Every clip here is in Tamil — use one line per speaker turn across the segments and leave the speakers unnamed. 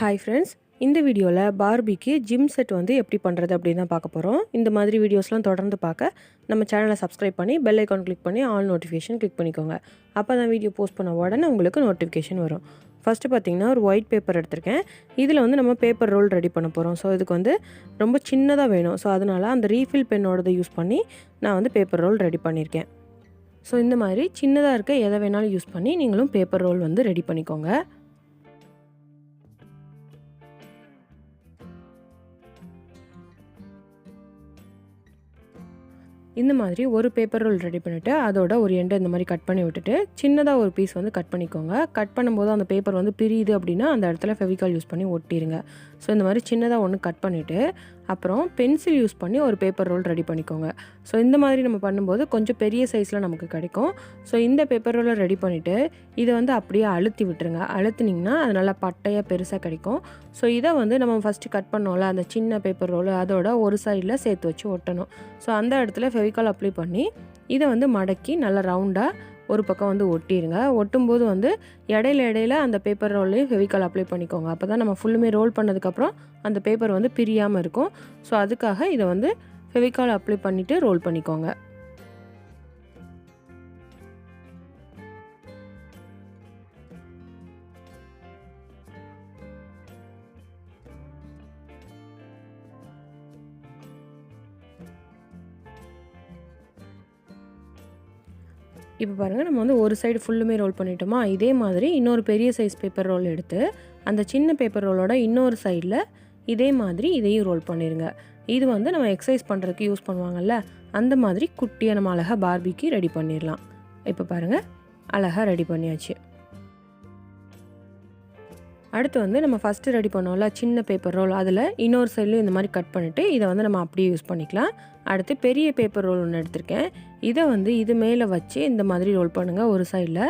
ஹாய் ஃப்ரெண்ட்ஸ், இந்த வீடியோவில் பார்பிக்கு ஜிம் செட் வந்து எப்படி பண்ணுறது அப்படின்னு தான் பார்க்க போகிறோம். இந்த மாதிரி வீடியோஸ்லாம் தொடர்ந்து பார்க்க நம்ம சேனலை சப்ஸ்கிரைப் பண்ணி பெல் ஐக்கான் கிளிக் பண்ணி ஆல் நோட்டிஃபிகேஷன் கிளிக் பண்ணிக்கோங்க. அப்போ தான் வீடியோ போஸ்ட் பண்ண உடனே உங்களுக்கு நோட்டிஃபிகேஷன் வரும். ஃபஸ்ட்டு பார்த்திங்கன்னா ஒரு ஒயிட் பேப்பர் எடுத்திருக்கேன். இதில் வந்து நம்ம பேப்பர் ரோல் ரெடி பண்ண போகிறோம். ஸோ இதுக்கு வந்து ரொம்ப சின்னதாக வேணும். ஸோ அதனால் அந்த ரீஃபில் பென்னோடதை யூஸ் பண்ணி நான் வந்து பேப்பர் ரோல் ரெடி பண்ணியிருக்கேன். ஸோ இந்த மாதிரி சின்னதாக இருக்க எதை வேணாலும் யூஸ் பண்ணி நீங்களும் பேப்பர் ரோல் வந்து ரெடி பண்ணிக்கோங்க. இந்த மாதிரி ஒரு பேப்பர் ரோல் ரெடி பண்ணிவிட்டு அதோட ஒரு எண்டை இந்த மாதிரி கட் பண்ணி விட்டுட்டு சின்னதாக ஒரு பீஸ் வந்து கட் பண்ணிக்கோங்க. கட் பண்ணும்போது அந்த பேப்பர் வந்து பிரியுது அப்படின்னா அந்த இடத்துல ஃபெவிகால் யூஸ் பண்ணி ஒட்டிடுங்க. ஸோ இந்த மாதிரி சின்னதாக ஒன்று கட் பண்ணிவிட்டு அப்புறம் பென்சில் யூஸ் பண்ணி ஒரு பேப்பர் ரோல் ரெடி பண்ணிக்கோங்க. ஸோ இந்த மாதிரி நம்ம பண்ணும்போது கொஞ்சம் பெரிய சைஸில் நமக்கு கிடைக்கும். ஸோ இந்த பேப்பர் ரோலை ரெடி பண்ணிவிட்டு இதை வந்து அப்படியே அழுத்தி விட்டுருங்க. அழுத்தினிங்கன்னா அது நல்லா பட்டையாக பெருசாக கிடைக்கும். ஸோ இதை வந்து நம்ம ஃபஸ்ட்டு கட் பண்ணோம்ல அந்த சின்ன பேப்பர் ரோல் அதோட ஒரு சைடில் சேர்த்து வச்சு ஒட்டணும். ஸோ அந்த இடத்துல ஃபெவிகால் அப்ளை பண்ணி இதை வந்து மடக்கி நல்லா ரவுண்டாக ஒரு பக்கம் வந்து ஒட்டிடுங்க. ஒட்டும்போது வந்து இடையில அந்த பேப்பர் ரோல்லையும் ஃபெவிகால் அப்ளை பண்ணிக்கோங்க. அப்போ தான் நம்ம ஃபுல்லுமே ரோல் பண்ணதுக்கப்புறம் அந்த பேப்பர் வந்து பிரியாமல் இருக்கும். ஸோ அதுக்காக இதை வந்து ஃபெவிகால் அப்ளை பண்ணிவிட்டு ரோல் பண்ணிக்கோங்க. இப்போ பாருங்கள், நம்ம வந்து ஒரு சைடு ஃபுல்லுமே ரோல் பண்ணிட்டோமா. இதே மாதிரி இன்னொரு பெரிய சைஸ் பேப்பர் ரோல் எடுத்து அந்த சின்ன பேப்பர் ரோலோட இன்னொரு சைடில் இதே மாதிரி இதையும் ரோல் பண்ணிடுங்க. இது வந்து நம்ம எக்ஸசைஸ் பண்ணுறதுக்கு யூஸ் பண்ணுவாங்கள்ல, அந்த மாதிரி குட்டியாக நம்ம அழகாக பார்பிக்கு ரெடி பண்ணிடலாம். இப்போ பாருங்கள், அழகாக ரெடி பண்ணியாச்சு. அடுத்து வந்து நம்ம ஃபஸ்ட்டு ரெடி பண்ணோம்ல சின்ன பேப்பர் ரோல், அதில் இன்னொரு சைட்லையும் இந்த மாதிரி கட் பண்ணிவிட்டு இதை வந்து நம்ம அப்படியே யூஸ் பண்ணிக்கலாம். அடுத்து பெரிய பேப்பர் ரோல் ஒன்று எடுத்திருக்கேன். இதை வந்து இது மேலே வச்சு இந்த மாதிரி ரோல் பண்ணுங்கள் ஒரு சைடில்.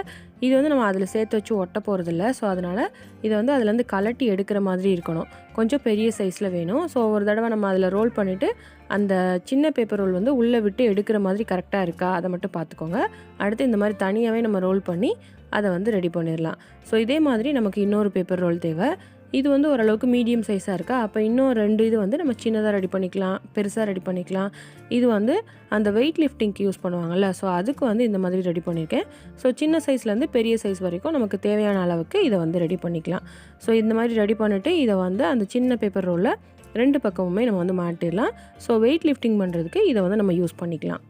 இது வந்து நம்ம அதில் சேர்த்து வச்சு ஒட்ட போகிறதில்ல. ஸோ அதனால் இதை வந்து அதுலேருந்து கலட்டி எடுக்கிற மாதிரி இருக்கணும். கொஞ்சம் பெரிய சைஸில் வேணும். ஸோ ஒரு தடவை நம்ம அதில் ரோல் பண்ணிவிட்டு அந்த சின்ன பேப்பர் ரோல் வந்து உள்ளே விட்டு எடுக்கிற மாதிரி கரெக்டாக இருக்கா அதை மட்டும் பார்த்துக்கோங்க. அடுத்து இந்த மாதிரி தனியாகவே நம்ம ரோல் பண்ணி அதை வந்து ரெடி பண்ணிடலாம். ஸோ இதே மாதிரி நமக்கு இன்னொரு பேப்பர் ரோல் தேவை. இது வந்து ஓரளவுக்கு மீடியம் சைஸாக இருக்கா. அப்போ இன்னும் 2 இது வந்து நம்ம சின்னதாக ரெடி பண்ணிக்கலாம், பெருசாக ரெடி பண்ணிக்கலாம். இது வந்து அந்த வெயிட் லிஃப்டிங்க்கு யூஸ் பண்ணுவாங்கள்ல, ஸோ அதுக்கு வந்து இந்த மாதிரி ரெடி பண்ணியிருக்கேன். ஸோ சின்ன சைஸ்லேருந்து பெரிய சைஸ் வரைக்கும் நமக்கு தேவையான அளவுக்கு இதை வந்து ரெடி பண்ணிக்கலாம். ஸோ இந்த மாதிரி ரெடி பண்ணிவிட்டு இதை வந்து அந்த சின்ன பேப்பர் ரோலில் 2 பக்கமுமே நம்ம வந்து மாட்டிடலாம். ஸோ வெயிட் லிஃப்டிங் பண்ணுறதுக்கு இதை வந்து நம்ம யூஸ் பண்ணிக்கலாம்.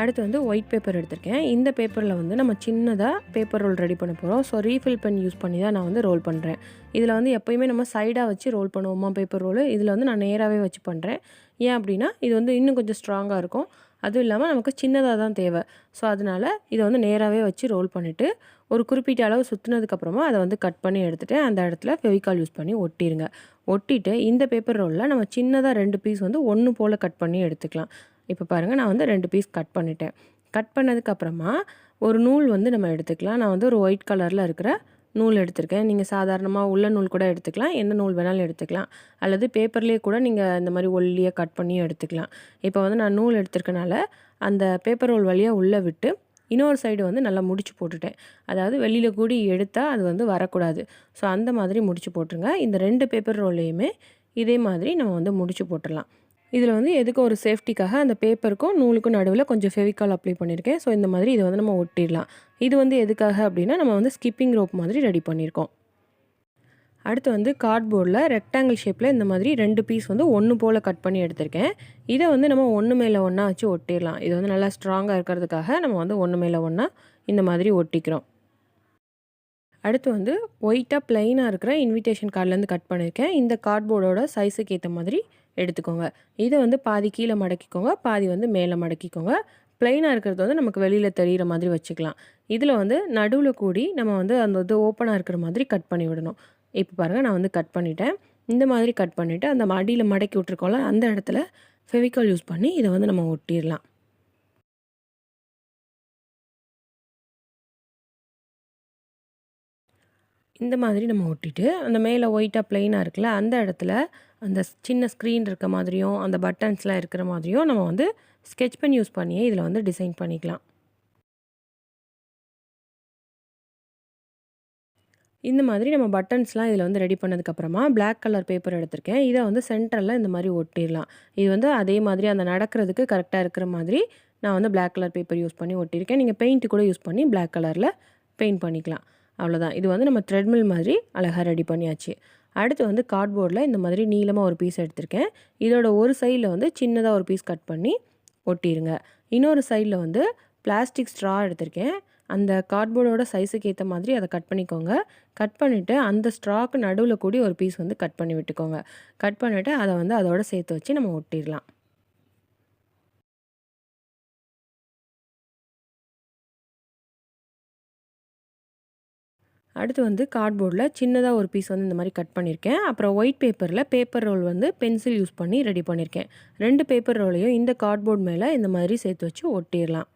அடுத்து வந்து ஒயிட் பேப்பர் எடுத்திருக்கேன். இந்த பேப்பரில் வந்து நம்ம சின்னதாக பேப்பர் ரோல் ரெடி பண்ண போகிறோம். ஸோ ரீஃபில் பென் யூஸ் பண்ணி தான் நான் வந்து ரோல் பண்ணுறேன். இதில் வந்து எப்போயுமே நம்ம சைடாக வச்சு ரோல் பண்ணுவோமா பேப்பர் ரோல், இதில் வந்து நான் நேராகவே வச்சு பண்ணுறேன். ஏன் அப்படின்னா இது வந்து இன்னும் கொஞ்சம் ஸ்ட்ராங்காக இருக்கும். அதுவும் இல்லாமல் நமக்கு சின்னதாக தான் தேவை. ஸோ அதனால் இதை வந்து நேராகவே வச்சு ரோல் பண்ணிவிட்டு ஒரு குறிப்பிட்ட அளவு சுற்றினதுக்கப்புறமா அதை வந்து கட் பண்ணி எடுத்துகிட்டு அந்த இடத்துல ஃபெவிகால் யூஸ் பண்ணி ஒட்டிடுங்க. ஒட்டிட்டு இந்த பேப்பர் ரோலில் நம்ம சின்னதாக 2 பீஸ் வந்து ஒன்று போல் கட் பண்ணி எடுத்துக்கலாம். இப்போ பாருங்கள், நான் வந்து 2 பீஸ் கட் பண்ணிட்டேன். கட் பண்ணதுக்கப்புறமா ஒரு நூல் வந்து நம்ம எடுத்துக்கலாம். நான் வந்து ஒரு ஒயிட் கலரில் இருக்கிற நூல் எடுத்திருக்கேன். நீங்கள் சாதாரணமாக உள்ள நூல் கூட எடுத்துக்கலாம், எந்த நூல் வேணாலும் எடுத்துக்கலாம். அல்லது பேப்பர்லேயே கூட நீங்கள் இந்த மாதிரி ஒல்லியாக கட் பண்ணியும் எடுத்துக்கலாம். இப்போ வந்து நான் நூல் எடுத்திருக்கனால அந்த பேப்பர் ரோல் வழியாக உள்ளே விட்டு இன்னொரு சைடு வந்து நல்லா முடிச்சு போட்டுட்டேன். அதாவது வெளியில் கூடி எடுத்தால் அது வந்து வரக்கூடாது. ஸோ அந்த மாதிரி முடிச்சு போட்டுருங்க. இந்த 2 பேப்பர் ரோல்லையுமே இதே மாதிரி நம்ம வந்து முடிச்சு போட்டுடலாம். இதில் வந்து எதுக்கும் ஒரு சேஃப்டிக்காக அந்த பேப்பருக்கும் நூலுக்கும் நடுவில் கொஞ்சம் ஃபெவிகால் அப்ளை பண்ணியிருக்கேன். ஸோ இந்த மாதிரி இதை வந்து நம்ம ஒட்டிடலாம். இது வந்து எதுக்காக அப்படின்னா நம்ம வந்து ஸ்கிப்பிங் ரோப் மாதிரி ரெடி பண்ணியிருக்கோம். அடுத்து வந்து கார்ட்போர்டில் ரெக்டாங்கிள் ஷேப்பில் இந்த மாதிரி 2 பீஸ் வந்து ஒன்று போல் கட் பண்ணி எடுத்திருக்கேன். இதை வந்து நம்ம ஒன்று மேலே ஒன்றா வச்சு ஒட்டிடலாம். இது வந்து நல்லா ஸ்ட்ராங்காக இருக்கிறதுக்காக நம்ம வந்து ஒன்று மேலே ஒன்றா இந்த மாதிரி ஒட்டிக்கிறோம். அடுத்து வந்து ஒயிட்டாக ப்ளைனாக இருக்கிற இன்விடேஷன் கார்ட்லேருந்து கட் பண்ணியிருக்கேன். இந்த கார்ட்போர்டோட சைஸுக்கு ஏற்ற மாதிரி எடுத்துக்கோங்க. இதை வந்து பாதி கீழே மடக்கிக்கோங்க, பாதி வந்து மேலே மடக்கிக்கோங்க. ப்ளைனாக இருக்கிறது வந்து நமக்கு வெளியில் தெரிகிற மாதிரி வச்சுக்கலாம். இதில் வந்து நடுவில் கூடி நம்ம வந்து அந்த இது ஓப்பனாக இருக்கிற மாதிரி கட் பண்ணி விடணும். இப்போ பாருங்கள், நான் வந்து கட் பண்ணிட்டேன். இந்த மாதிரி கட் பண்ணிவிட்டு அந்த அடியில் மடக்கி விட்ருக்கோம்ல அந்த இடத்துல ஃபெவிகால் யூஸ் பண்ணி இதை வந்து நம்ம ஒட்டிடலாம். இந்த மாதிரி நம்ம ஒட்டிட்டு அந்த மேலே ஒயிட்டாக ப்ளைனாக இருக்குல்ல அந்த இடத்துல அந்த சின்ன ஸ்க்ரீன் இருக்க மாதிரியும் அந்த பட்டன்ஸ்லாம் இருக்கிற மாதிரியும் நம்ம வந்து ஸ்கெட்ச் பென் யூஸ் பண்ணியே இதில் வந்து டிசைன் பண்ணிக்கலாம். இந்த மாதிரி நம்ம பட்டன்ஸ்லாம் இதில் வந்து ரெடி பண்ணதுக்கப்புறமா பிளாக் கலர் பேப்பர் எடுத்திருக்கேன். இதை வந்து சென்டரில் இந்த மாதிரி ஒட்டிடலாம். இது வந்து அதே மாதிரி அந்த நடக்கிறதுக்கு கரெக்டாக இருக்கிற மாதிரி நான் வந்து பிளாக் கலர் பேப்பர் யூஸ் பண்ணி ஒட்டியிருக்கேன். நீங்கள் பெயிண்ட்டு கூட யூஸ் பண்ணி பிளாக் கலரில் பெயிண்ட் பண்ணிக்கலாம். அவ்வளோதான். இது வந்து நம்ம த்ரெட்மில் மாதிரி அழகாக ரெடி பண்ணியாச்சு. அடுத்து வந்து கார்ட்போர்டில் இந்த மாதிரி நீளமாக ஒரு பீஸ் எடுத்திருக்கேன். இதோட ஒரு சைடில் வந்து சின்னதாக ஒரு பீஸ் கட் பண்ணி ஒட்டிடுங்க. இன்னொரு சைடில் வந்து பிளாஸ்டிக் ஸ்ட்ரா எடுத்திருக்கேன். அந்த கார்ட்போர்டோட சைஸுக்கு ஏற்ற மாதிரி அதை கட் பண்ணிக்கோங்க. கட் பண்ணிவிட்டு அந்த ஸ்ட்ராக்கு நடுவில் கூடி ஒரு பீஸ் வந்து கட் பண்ணி விட்டுக்கோங்க. கட் பண்ணிவிட்டு அதை வந்து அதோட சேர்த்து வச்சு நம்ம ஒட்டிடலாம். அடுத்து வந்து கார்ட்போர்டில் சின்னதாக ஒரு பீஸ் வந்து இந்த மாதிரி கட் பண்ணியிருக்கேன். அப்புறம் ஒயிட் பேப்பரில் பேப்பர் ரோல் வந்து பென்சில் யூஸ் பண்ணி ரெடி பண்ணியிருக்கேன். 2 பேப்பர் ரோலையும் இந்த கார்ட்போர்ட் மேலே இந்த மாதிரி சேர்த்து வச்சு ஒட்டிடலாம்.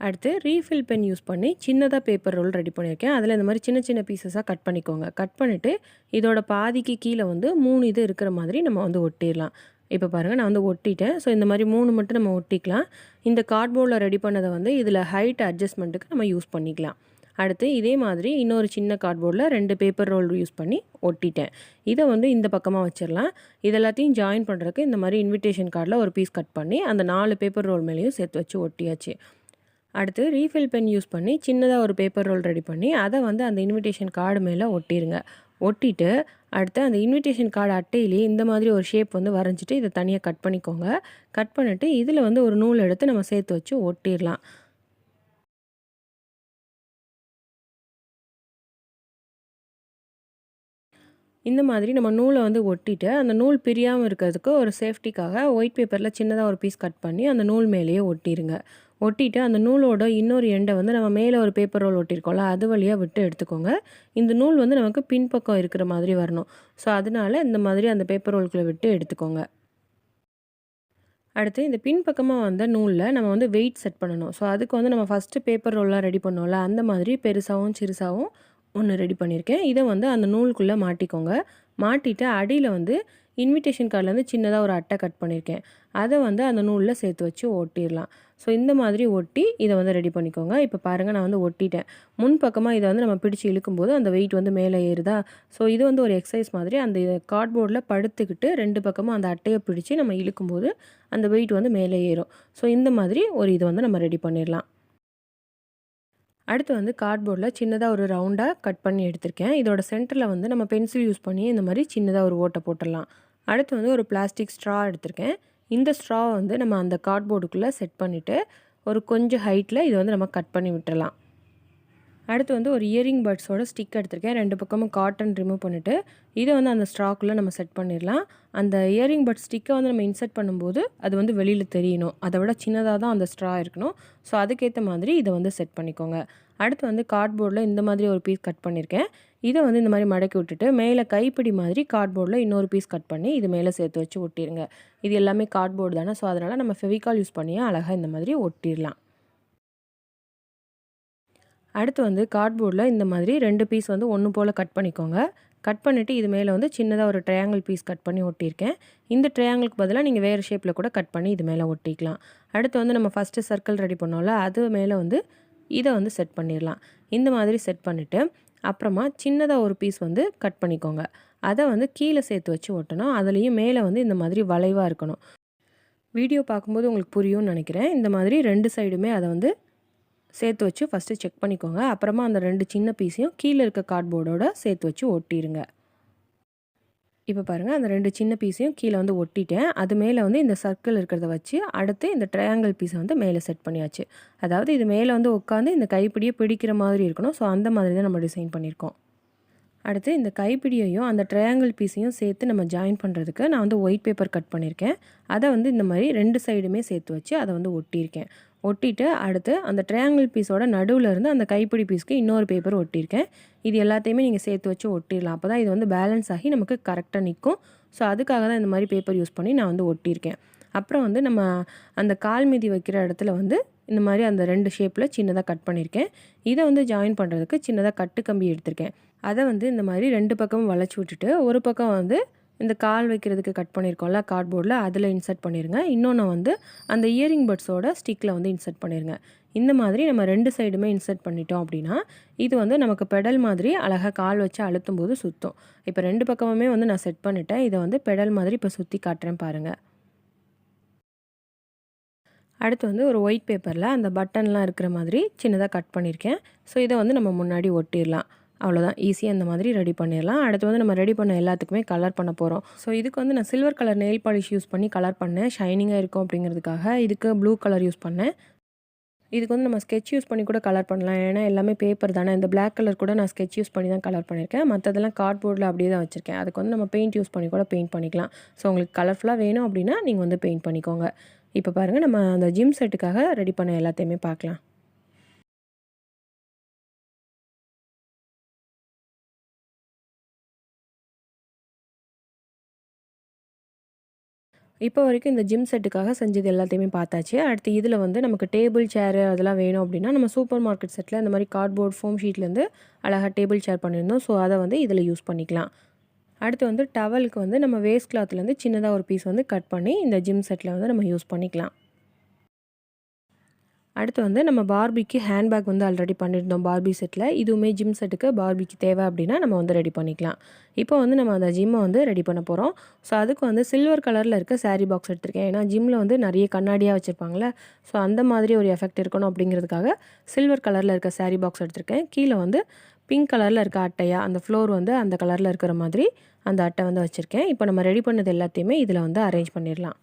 அடுத்து ரீஃபில் பென் யூஸ் பண்ணி சின்னதாக பேப்பர் ரோல் ரெடி பண்ணியிருக்கேன். அதில் இந்த மாதிரி சின்ன சின்ன பீசஸாக கட் பண்ணிக்கோங்க. கட் பண்ணிவிட்டு இதோட பாதிக்கு கீழே வந்து 3 இது இருக்கிற மாதிரி நம்ம வந்து ஒட்டிடலாம். இப்போ பாருங்கள் நான் வந்து ஒட்டிட்டேன். ஸோ இந்த மாதிரி 3 மட்டும் நம்ம ஒட்டிக்கலாம். இந்த கார்ட்போர்டில் ரெடி பண்ணதை வந்து இதில் ஹைட் அட்ஜஸ்ட்மெண்ட்டுக்கு நம்ம யூஸ் பண்ணிக்கலாம். அடுத்து இதே மாதிரி இன்னொரு சின்ன கார்ட்போர்டில் 2 பேப்பர் ரோல் யூஸ் பண்ணி ஒட்டிட்டேன். இதை வந்து இந்த பக்கமாக வச்சிடலாம். இது எல்லாத்தையும் ஜாயின் பண்ணுறதுக்கு இந்த மாதிரி இன்விடேஷன் கார்டில் ஒரு பீஸ் கட் பண்ணி அந்த 4 பேப்பர் ரோல் மேலேயும் சேர்த்து வச்சு ஒட்டியாச்சு. அடுத்து ரீஃபில் பென் யூஸ் பண்ணி சின்னதாக ஒரு பேப்பர் ரோல் ரெடி பண்ணி அதை வந்து அந்த இன்விடேஷன் கார்டு மேலே ஒட்டிடுங்க. ஒட்டிட்டு அடுத்து அந்த இன்விடேஷன் கார்டு அட்டையிலேயே இந்த மாதிரி ஒரு ஷேப் வந்து வரைஞ்சிட்டு இதை தனியாக கட் பண்ணிக்கோங்க. கட் பண்ணிவிட்டு இதில் வந்து ஒரு நூல் எடுத்து நம்ம சேர்த்து வச்சு ஒட்டிடலாம். இந்த மாதிரி நம்ம நூலை வந்து ஒட்டிட்டு அந்த நூல் பிரியாமல் இருக்கிறதுக்கு ஒரு சேஃப்டிக்காக ஒயிட் பேப்பரில் சின்னதாக ஒரு பீஸ் கட் பண்ணி அந்த நூல் மேலேயே ஒட்டிடுங்க. ஒட்டிட்டு அந்த நூலோட இன்னொரு எண்டை வந்து நம்ம மேலே ஒரு பேப்பர் ரோல் ஒட்டியிருக்கோம்ல அது வழியாக விட்டு எடுத்துக்கோங்க. இந்த நூல் வந்து நமக்கு பின்பக்கம் இருக்கிற மாதிரி வரணும். ஸோ அதனால இந்த மாதிரி அந்த பேப்பர் ரோல்குள்ளே விட்டு எடுத்துக்கோங்க. அடுத்து இந்த பின்பக்கமாக வந்த நூலில் நம்ம வந்து வெயிட் செட் பண்ணணும். ஸோ அதுக்கு வந்து நம்ம ஃபஸ்ட்டு பேப்பர் ரோல்லாம் ரெடி பண்ணோம்ல அந்த மாதிரி பெருசாகவும் சிறுசாகவும் ஒன்று ரெடி பண்ணியிருக்கேன். இதை வந்து அந்த நூலுக்குள்ளே மாட்டிக்கோங்க. மாட்டிட்டு அடியில் வந்து இன்விடேஷன் கார்ட்லேருந்து சின்னதாக ஒரு அட்டை கட் பண்ணியிருக்கேன். அதை வந்து அந்த நூலில் சேர்த்து வச்சு ஒட்டிடலாம். ஸோ இந்த மாதிரி ஒட்டி இதை வந்து ரெடி பண்ணிக்கோங்க. இப்போ பாருங்கள் நான் வந்து ஒட்டிட்டேன். முன் பக்கமாக இதை வந்து நம்ம பிடிச்சி இழுக்கும்போது அந்த வெயிட் வந்து மேலே ஏறுதா. ஸோ இது வந்து ஒரு எக்ஸசைஸ் மாதிரி அந்த கார்ட்போர்டில் படுத்துக்கிட்டு 2 பக்கமும் அந்த அட்டையை பிடிச்சி நம்ம இழுக்கும்போது அந்த வெயிட் வந்து மேலே ஏறும். ஸோ இந்த மாதிரி ஒரு இது வந்து நம்ம ரெடி பண்ணிடலாம். அடுத்து வந்து கார்ட்போர்டில் சின்னதாக ஒரு ரவுண்டாக கட் பண்ணி எடுத்திருக்கேன். இதோட சென்டரில் வந்து நம்ம பென்சில் யூஸ் பண்ணி இந்த மாதிரி சின்னதாக ஒரு ஓட்டை போட்டுடலாம். அடுத்து வந்து ஒரு பிளாஸ்டிக் ஸ்ட்ரா எடுத்திருக்கேன். இந்த ஸ்ட்ராவை வந்து நம்ம அந்த கார்ட்போர்டுக்குள்ளே செட் பண்ணிவிட்டு ஒரு கொஞ்சம் ஹைட்டில் இதை வந்து நம்ம கட் பண்ணி விட்டுறலாம். அடுத்து வந்து ஒரு இயரிங் பட்ஸோட ஸ்டிக் எடுத்திருக்கேன். 2 பக்கமும் காட்டன் ரிமூவ் பண்ணிவிட்டு இதை வந்து அந்த ஸ்ட்ராக்குள்ளே நம்ம செட் பண்ணிடலாம். அந்த இயரிங் பட் ஸ்டிக்கை வந்து நம்ம இன்சர்ட் பண்ணும்போது அது வந்து வெளியில் தெரியணும். அதை விட சின்னதாக தான் அந்த ஸ்ட்ரா இருக்கணும். ஸோ அதுக்கேற்ற மாதிரி இதை வந்து செட் பண்ணிக்கோங்க. அடுத்து வந்து கார்ட்போர்டில் இந்த மாதிரி ஒரு பீஸ் கட் பண்ணியிருக்கேன். இதை வந்து இந்த மாதிரி மடக்கி விட்டுட்டு மேலே கைப்பிடி மாதிரி கார்ட்போர்டில் இன்னொரு பீஸ் கட் பண்ணி இது மேலே சேர்த்து வச்சு ஒட்டிடுங்க. இது எல்லாமே கார்ட்போர்டு தானே. ஸோ அதனால் நம்ம ஃபெவிகால் யூஸ் பண்ணியே அழகாக இந்த மாதிரி ஒட்டிடலாம். அடுத்து வந்து கார்ட்போர்டில் இந்த மாதிரி 2 பீஸ் வந்து ஒன்று போல் கட் பண்ணிக்கோங்க. கட் பண்ணிவிட்டு இது மேலே வந்து சின்னதாக ஒரு ட்ரையாங்கிள் பீஸ் கட் பண்ணி ஒட்டியிருக்கேன். இந்த ட்ரையாங்கிளுக்கு பதிலாக நீங்கள் வேறு ஷேப்பில் கூட கட் பண்ணி இது மேலே ஒட்டிக்கலாம். அடுத்து வந்து நம்ம ஃபஸ்ட்டு சர்க்கிள் ரெடி பண்ணோம்ல அது மேலே வந்து இதை வந்து செட் பண்ணிடலாம். இந்த மாதிரி செட் பண்ணிவிட்டு அப்புறமா சின்னதாக ஒரு பீஸ் வந்து கட் பண்ணிக்கோங்க. அதை வந்து கீழே சேர்த்து வச்சு ஒட்டணும். அதுலேயும் மேலே வந்து இந்த மாதிரி வளைவாக இருக்கணும். வீடியோ பார்க்கும்போது உங்களுக்கு புரியும்னு நினைக்கிறேன். இந்த மாதிரி 2 சைடுமே அதை வந்து சேர்த்து வச்சு ஃபஸ்ட்டு செக் பண்ணிக்கோங்க. அப்புறமா அந்த 2 சின்ன பீஸையும் கீழே இருக்க கார்ட்போர்டோட சேர்த்து வச்சு ஒட்டிடுங்க. இப்போ பாருங்கள் அந்த 2 சின்ன பீஸையும் கீழே வந்து ஒட்டிட்டேன். அது மேலே வந்து இந்த சர்க்கிள் இருக்கிறத வச்சு அடுத்து இந்த ட்ரையாங்கிள் பீஸை வந்து மேலே செட் பண்ணியாச்சு. அதாவது இது மேலே வந்து உட்காந்து இந்த கைப்பிடியை பிடிக்கிற மாதிரி இருக்கணும். ஸோ அந்த மாதிரி தான் நம்ம டிசைன் பண்ணியிருக்கோம். அடுத்து இந்த கைப்பிடியையும் அந்த ட்ரையாங்கிள் பீஸையும் சேர்த்து நம்ம ஜாயின் பண்ணுறதுக்கு நான் வந்து ஒயிட் பேப்பர் கட் பண்ணியிருக்கேன். அதை வந்து இந்த மாதிரி 2 சைடுமே சேர்த்து வச்சு அதை வந்து ஒட்டியிருக்கேன். ஒட்டிட்டு அடுத்து அந்த ட்ரையாங்கிள் பீஸோட நடுவில் இருந்து அந்த கைப்பிடி பீஸ்க்கு இன்னொரு பேப்பர் ஒட்டியிருக்கேன். இது எல்லாத்தையுமே நீங்கள் சேர்த்து வச்சு ஒட்டிடலாம். அப்போ தான் இது வந்து பேலன்ஸ் ஆகி நமக்கு கரெக்டாக நிற்கும். ஸோ அதுக்காக தான் இந்த மாதிரி பேப்பர் யூஸ் பண்ணி நான் வந்து ஒட்டியிருக்கேன். அப்புறம் வந்து நம்ம அந்த கால் மிதி வைக்கிற இடத்துல வந்து இந்த மாதிரி அந்த 2 ஷேப்பில் சின்னதாக கட் பண்ணியிருக்கேன். இதை வந்து ஜாயின் பண்ணுறதுக்கு சின்னதாக கட்டு கம்பி எடுத்திருக்கேன். அதை வந்து இந்த மாதிரி 2 பக்கமும் வளைச்சி விட்டுட்டு ஒரு பக்கம் வந்து இந்த கால் வைக்கிறதுக்கு கட் பண்ணியிருக்கோம்ல கார்ட்போர்டில், அதில் இன்சர்ட் பண்ணிடுங்க. இன்னொன்று வந்து அந்த இயரிங் பட்ஸோட ஸ்டிக்கில் வந்து இன்சர்ட் பண்ணிடுங்க. இந்த மாதிரி நம்ம 2 சைடுமே இன்சர்ட் பண்ணிட்டோம் அப்படின்னா, இது வந்து நமக்கு பெடல் மாதிரி அழகாக கால் வச்சு அழுத்தும் போது சுற்றும். இப்போ 2 பக்கமுமே வந்து நான் செட் பண்ணிட்டேன். இதை வந்து பெடல் மாதிரி இப்போ சுற்றி காட்டுறேன் பாருங்கள். அடுத்து வந்து ஒரு ஒயிட் பேப்பரில் அந்த பட்டன்லாம் இருக்கிற மாதிரி சின்னதாக கட் பண்ணியிருக்கேன். ஸோ இதை வந்து நம்ம முன்னாடி ஒட்டிடலாம். அவ்வளோதான், ஈஸியாக இந்த மாதிரி ரெடி பண்ணிடலாம். அடுத்து வந்து நம்ம ரெடி பண்ண எல்லாத்துக்குமே கலர் பண்ண போகிறோம். ஸோ இதுக்கு வந்து நான் silver colour nail polish use பண்ணி கலர் பண்ணேன், ஷைனிங்காக இருக்கும் அப்படிங்கிறதுக்காக. இதுக்கு ப்ளூ கலர் யூஸ் பண்ணேன். இதுக்கு வந்து நம்ம ஸ்கெட்ச் யூஸ் பண்ணி கூட கலர் பண்ணலாம். ஏன்னா எல்லாமே பேப்பர் தானே. இந்த பிளாக் கலர் கூட நான் ஸ்கெட்ச் யூஸ் பண்ணி தான் கலர் பண்ணியிருக்கேன். மற்றதெல்லாம் கார்ட்போர்டில் அப்படியே தான் வச்சுருக்கேன். அதுக்கு வந்து நம்ம பெயிண்ட் யூஸ் பண்ணி கூட பெயிண்ட் பண்ணிக்கலாம். ஸோ உங்களுக்கு கலர்ஃபுல்லாக வேணும் அப்படின்னா நீங்கள் வந்து பெயிண்ட் பண்ணிக்கோங்க. இப்போ பாருங்கள், நம்ம அந்த ஜிம் செட்டுக்காக ரெடி பண்ண எல்லாத்தையுமே பார்க்கலாம். இப்போ வரைக்கும் இந்த ஜிம் செட்டுக்காக செஞ்சது எல்லாத்தையுமே பார்த்தாச்சு. அடுத்து இதில் வந்து நமக்கு டேபிள், சேரு அதெல்லாம் வேணும் அப்படின்னா, நம்ம சூப்பர் மார்க்கெட் செட்டில் இந்த மாதிரி கார்ட்போர்ட் ஃபோம் ஷீட்லேருந்து அழகாக டேபிள் சேர் பண்ணியிருந்தோம். ஸோ அதை வந்து இதில் யூஸ் பண்ணிக்கலாம். அடுத்து வந்து டவலுக்கு வந்து நம்ம வேஸ்ட் கிளாத்லேருந்து சின்னதாக ஒரு பீஸ் வந்து கட் பண்ணி இந்த ஜிம் செட்டில் வந்து நம்ம யூஸ் பண்ணிக்கலாம். அடுத்து வந்து நம்ம பார்பிக்கு ஹேண்ட்பேக் வந்து ஆல்ரெடி பண்ணியிருந்தோம் பார்பி செட்டில். இதுவுமே ஜிம் செட்டுக்கு பார்பிக்கு தேவை அப்படின்னா நம்ம வந்து ரெடி பண்ணிக்கலாம். இப்போ வந்து நம்ம அந்த ஜிம்மை வந்து ரெடி பண்ண போகிறோம். ஸோ அதுக்கு வந்து சில்வர் கலரில் இருக்க சாரீ பாக்ஸ் எடுத்திருக்கேன். ஏன்னா ஜிம்மில் வந்து நிறைய கண்ணாடியாக வச்சுருப்பாங்களே. ஸோ அந்த மாதிரி ஒரு எஃபெக்ட் இருக்கணும் அப்படிங்கிறதுக்காக சில்வர் கலரில் இருக்க சாரீ பாக்ஸ் எடுத்திருக்கேன். கீழே வந்து பிங்க் கலரில் இருக்க அட்டையா, அந்த ஃப்ளோர் வந்து அந்த கலரில் இருக்கிற மாதிரி அந்த அட்டை வந்து வச்சுருக்கேன். இப்போ நம்ம ரெடி பண்ணது எல்லாத்தையுமே இதில் வந்து அரேஞ்ச் பண்ணிடலாம்.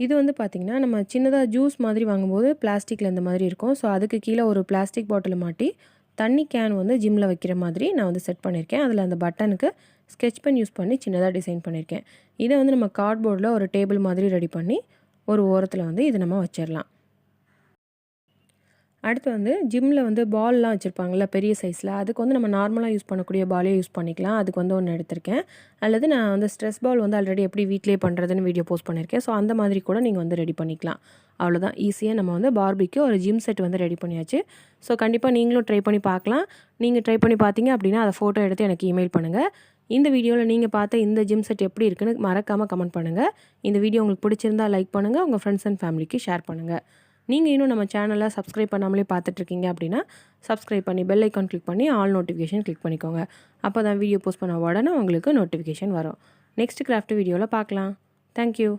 இது வந்து பார்த்திங்கன்னா, நம்ம சின்னதாக ஜூஸ் மாதிரி வாங்கும்போது பிளாஸ்டிக்கில் இந்த மாதிரி இருக்கும். ஸோ அதுக்கு கீழே ஒரு பிளாஸ்டிக் பாட்டிலை மாட்டி தண்ணி கேன் வந்து ஜிம்மில் வைக்கிற மாதிரி நான் வந்து செட் பண்ணியிருக்கேன். அதில் அந்த பட்டனுக்கு ஸ்கெட்ச் பென் யூஸ் பண்ணி சின்னதாக டிசைன் பண்ணியிருக்கேன். இதை வந்து நம்ம கார்ட்போர்டில் ஒரு டேபிள் மாதிரி ரெடி பண்ணி ஒரு ஓரத்தில் வந்து இதை நம்ம வச்சிடலாம். அடுத்து வந்து ஜிம்மில் வந்து பால்லாம் வச்சுருப்பாங்கள்ல பெரிய சைஸில், அதுக்கு வந்து நம்ம நார்மலாக யூஸ் பண்ணக்கூடிய பாலே யூஸ் பண்ணிக்கலாம். அதுக்கு வந்து ஒன்று எடுத்திருக்கேன். அல்லது நான் வந்து ஸ்ட்ரெஸ் பால் வந்து ஆல்ரெடி எப்படி வீட்டிலேயே பண்ணுறதுன்னு வீடியோ போஸ்ட் பண்ணியிருக்கேன். ஸோ அந்த மாதிரி கூட நீங்கள் வந்து ரெடி பண்ணிக்கலாம். அவ்வளோதான், ஈஸியாக நம்ம வந்து பார்பிக்கு ஒரு ஜிம் செட் வந்து ரெடி பண்ணியாச்சு. ஸோ கண்டிப்பாக நீங்களும் ட்ரை பண்ணி பார்க்கலாம். நீங்கள் ட்ரை பண்ணி பார்த்தீங்க அப்படின்னா அதை ஃபோட்டோ எடுத்து எனக்கு இமெயில் பண்ணுங்கள். இந்த வீடியோவில் நீங்கள் பார்த்த இந்த ஜிம் செட் எப்படி இருக்குன்னு மறக்காமல் கமெண்ட் பண்ணுங்கள். இந்த வீடியோ உங்களுக்கு பிடிச்சிருந்தா லைக் பண்ணுங்கள், உங்கள் ஃப்ரெண்ட்ஸ் அண்ட் ஃபேமிலிக்கு ஷேர் பண்ணுங்கள். நீங்கள் இன்னும் நம்ம சேனலை சப்ஸ்கிரைப் பண்ணாமலே பார்த்துட்ருக்கீங்க அப்படின்னா சப்ஸ்கிரைப் பண்ணி பெல் ஐக்கான் கிளிக் பண்ணி ஆல் நோட்டிஃபிகேஷன் கிளிக் பண்ணிக்கோங்க. அப்போ தான் வீடியோ போஸ்ட் பண்ண உடனே உங்களுக்கு நோட்டிஃபிகேஷன் வரும். நெக்ஸ்ட் கிராஃப்ட் வீடியோவில் பார்க்கலாம். தேங்க்யூ.